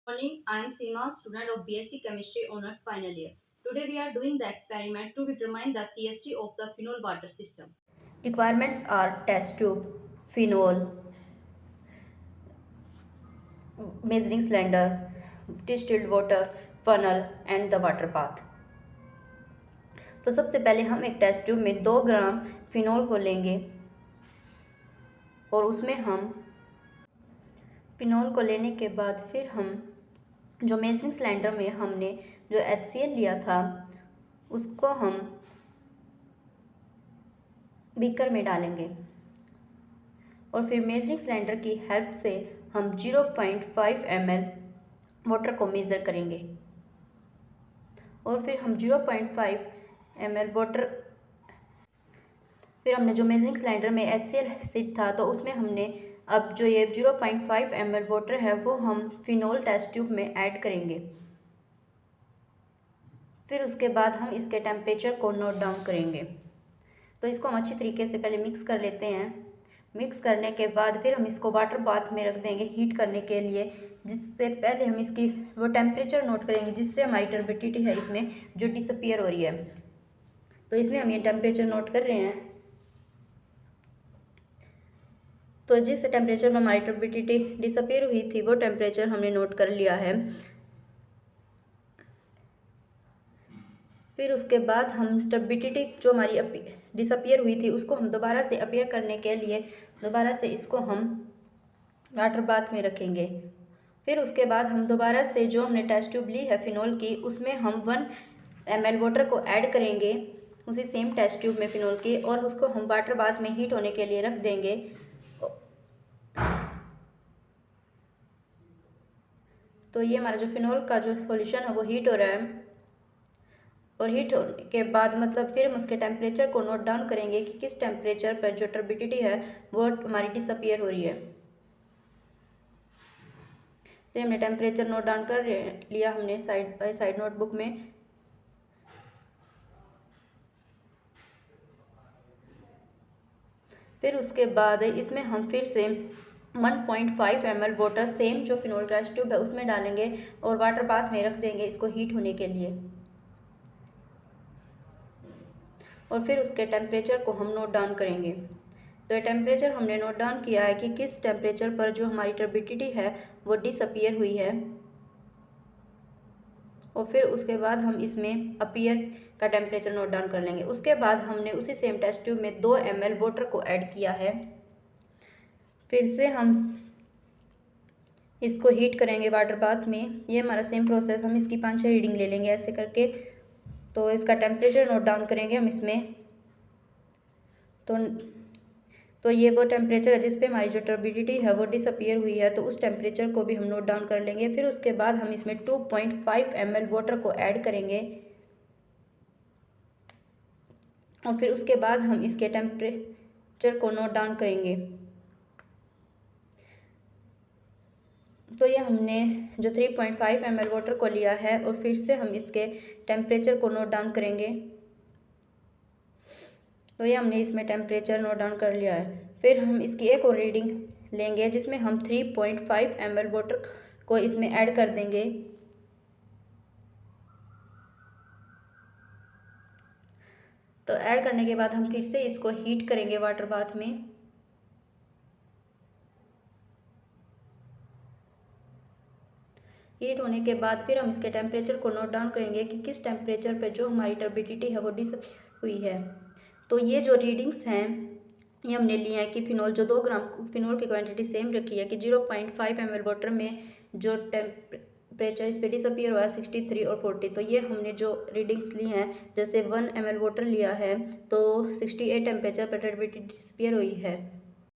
Morning, I am Seema, student of BSc Chemistry Honors Final Year. Today we are doing the experiment to determine the CST of the phenol water system. Requirements are test tube, phenol, measuring cylinder, distilled water, funnel and the water bath. तो सबसे पहले हम एक test tube में 2 ग्राम phenol को लेंगे और उसमें हम फिनोल को लेने के बाद फिर हम जो मेजरिंग सिलेंडर में हमने जो HCl लिया था उसको हम बीकर में डालेंगे और फिर मेजरिंग सिलेंडर की हेल्प से हम 0.5 ml वाटर को मेज़र करेंगे और फिर हम 0.5 ml वाटर फिर हमने जो मेजरिंग सिलेंडर में HCl सीट था तो उसमें हमने अब जो ये 0.5 ml वाटर है वो हम फिनोल टेस्ट ट्यूब में ऐड करेंगे। फिर उसके बाद हम इसके टेम्परेचर को नोट डाउन करेंगे। तो इसको हम अच्छी तरीके से पहले मिक्स कर लेते हैं। मिक्स करने के बाद फिर हम इसको वाटर बाथ में रख देंगे हीट करने के लिए, जिससे पहले हम इसकी वो टेम्परेचर नोट करेंगे जिससे हमारी टर्बिडिटी है इसमें जो डिसअपियर हो रही है। तो इसमें हम ये टेम्परेचर नोट कर रहे हैं। तो जिस टेम्परेचर में हमारी टर्बिडिटी डिसअपियर हुई थी वो टेम्परेचर हमने नोट कर लिया है। फिर उसके बाद हम टर्बिडिटी जो हमारी डिसअपियर हुई थी उसको हम दोबारा से अपीयर करने के लिए दोबारा से इसको हम वाटर बाथ में रखेंगे। फिर उसके बाद हम दोबारा से जो हमने टेस्ट ट्यूब ली है फिनोल की उसमें हम 1 ml वाटर को ऐड करेंगे उसी सेम टेस्ट ट्यूब में फिनोल की और उसको हम वाटर बाथ में हीट होने के लिए रख देंगे। तो ये हमारा जो फिनोल का जो सॉल्यूशन है वो हीट हो रहा है और हीट होने के बाद मतलब फिर हम उसके टेम्परेचर को नोट डाउन करेंगे कि किस टेम्परेचर पर जो टर्बिडिटी है वो हमारी डिसअपियर हो रही है। तो हमने टेम्परेचर नोट डाउन कर लिया हमने साइड बाय साइड नोटबुक में। फिर उसके बाद इसमें हम फिर से 1.5 ml वाटर सेम जो फिनोल टेस्ट ट्यूब है उसमें डालेंगे और वाटर बाथ में रख देंगे इसको हीट होने के लिए और फिर उसके टेम्परेचर को हम नोट डाउन करेंगे। तो ये टेम्परेचर हमने नोट डाउन किया है कि किस टेम्परेचर पर जो हमारी टर्बिडिटी है वो डिसअपियर हुई है और फिर उसके बाद हम इसमें अपीयर का टेम्परेचर नोट डाउन कर लेंगे। उसके बाद हमने उसी सेम टेस्ट ट्यूब में 2 ml वाटर को ऐड किया है। फिर से हम इसको हीट करेंगे वाटर बाथ में। ये हमारा सेम प्रोसेस, हम इसकी 5-6 रीडिंग ले लेंगे ऐसे करके। तो इसका टेम्परेचर नोट डाउन करेंगे हम इसमें। तो ये वो टेम्परेचर है जिस पे हमारी जो टर्बिडिटी है वो डिसअपियर हुई है, तो उस टेम्परेचर को भी हम नोट डाउन कर लेंगे। फिर उसके बाद हम इसमें 2.5 ml वाटर को ऐड करेंगे और फिर उसके बाद हम इसके टेम्परेचर को नोट डाउन करेंगे। तो ये हमने जो 3.5 ml वाटर को लिया है और फिर से हम इसके टेम्परेचर को नोट डाउन करेंगे। तो ये हमने इसमें टेम्परेचर नोट डाउन कर लिया है। फिर हम इसकी एक और रीडिंग लेंगे जिसमें हम 3.5 ml वाटर को इसमें ऐड कर देंगे। तो ऐड करने के बाद हम फिर से इसको हीट करेंगे वाटर बाथ में। हीट होने के बाद फिर हम इसके टेम्परेचर को नोट डाउन करेंगे कि किस टेम्परेचर पर जो हमारी टर्बिडिटी है वो डिसअपियर हुई है। तो ये जो रीडिंग्स हैं ये हमने लिए हैं कि फिनोल जो 2 ग्राम फिनोल की क्वांटिटी सेम रखी है कि 0.5 ml वाटर में जो टेम्परेचर इस पर डिसअपियर हुआ है 63 और 40। तो ये हमने जो रीडिंग्स ली हैं, जैसे 1 ml वाटर लिया है तो 68 टेम्परेचर पर टर्बिडिटी डिसअपियर हुई है।